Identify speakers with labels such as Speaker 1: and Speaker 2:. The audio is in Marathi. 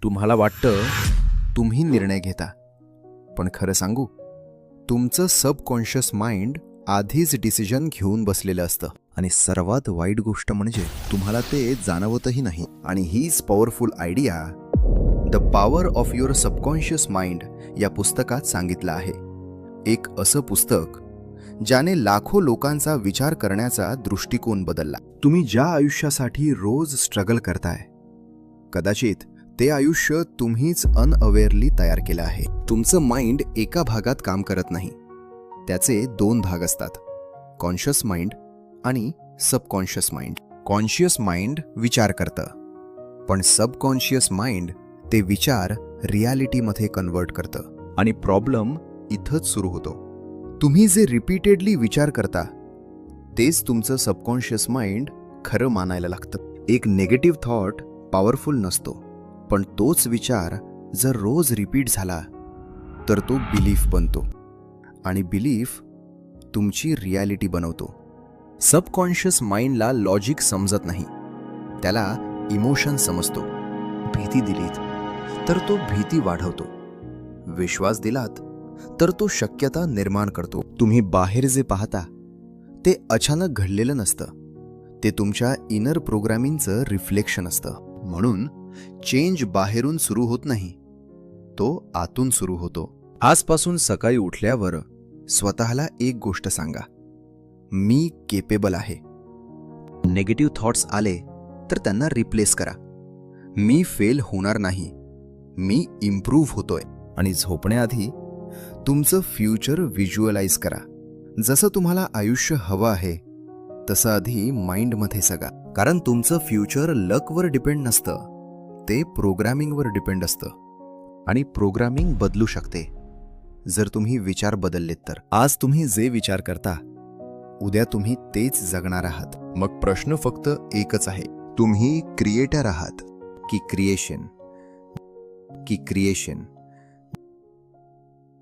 Speaker 1: तुम्हाला वाटतं तुम्ही निर्णय घेता, पण खरं सांगू, तुमचं सबकॉन्शियस माइंड आधीच डिसिजन घेऊन बसलेलं असतं. आणि सर्वात वाईट गोष्ट म्हणजे तुम्हाला ते जाणवतही नाही. आणि हीच powerful idea the power of your subconscious mind या पुस्तकात सांगितलं आहे. एक असं पुस्तक ज्याने लाखो लोकांचा विचार करण्याचा दृष्टिकोन बदलला. तुम्ही ज्या आयुष्यासाठी रोज स्ट्रगल करताय, कदाचित ते आयुष्य तुम्हीच अनअवेअरली तयार केलं आहे. तुमचं माइंड एका भागात काम करत नाही. त्याचे 2 भाग असतात, कॉन्शियस माइंड आणि सबकॉन्शियस माइंड. कॉन्शियस माइंड विचार करतं, पण सबकॉन्शियस माइंड ते विचार रियालिटीमध्ये कन्वर्ट करतं. आणि प्रॉब्लेम इथंच सुरू होतो. तुम्ही जे रिपीटेडली विचार करता तेच तुमचं सबकॉन्शियस माइंड खरं मानायला लागतं. एक नेगेटिव्ह थॉट पॉवरफुल नसतो, पण तोच विचार जर रोज रिपीट झाला तर तो बिलीफ बनतो, आणि बिलीफ तुमची रियालिटी बनवतो. सबकॉन्शियस माइंडला लॉजिक समजत नाही, त्याला इमोशन समजतो. भीती दिलीत तर तो भीती वाढवतो, विश्वास दिलात तर तो शक्यता निर्माण करतो. तुम्ही बाहेर जे पाहता ते अचानक घडलेलं नसतं, ते तुमच्या इनर प्रोग्रामिंगचं रिफ्लेक्शन असतं. म्हणून चेंज बाहेरून सुरू होत नाही, तो आतून सुरू होतो. आजपासून सकाळी उठल्यावर स्वतःला एक गोष्ट सांगा, मी केपेबल आहे. नेगेटिव्ह थॉट्स आले तर त्यांना रिप्लेस करा. मी फेल होणार नाही, मी इम्प्रूव्ह होतोय. आणि झोपण्याआधी तुमचं फ्युचर व्हिज्युअलाइज करा. जसं तुम्हाला आयुष्य हवं आहे तसं आधी माइंडमध्ये जगा. कारण तुमचं फ्युचर लकवर डिपेंड नसतं, ते प्रोग्रामिंगवर डिपेंड असतं. आणि प्रोग्रामिंग बदलू शकते जर तुम्ही विचार बदललेत तर. आज तुम्ही जे विचार करता, उद्या तुम्ही तेच जगणार आहात. मग प्रश्न फक्त एकच आहे, तुम्ही क्रिएटर आहात की क्रिएशन?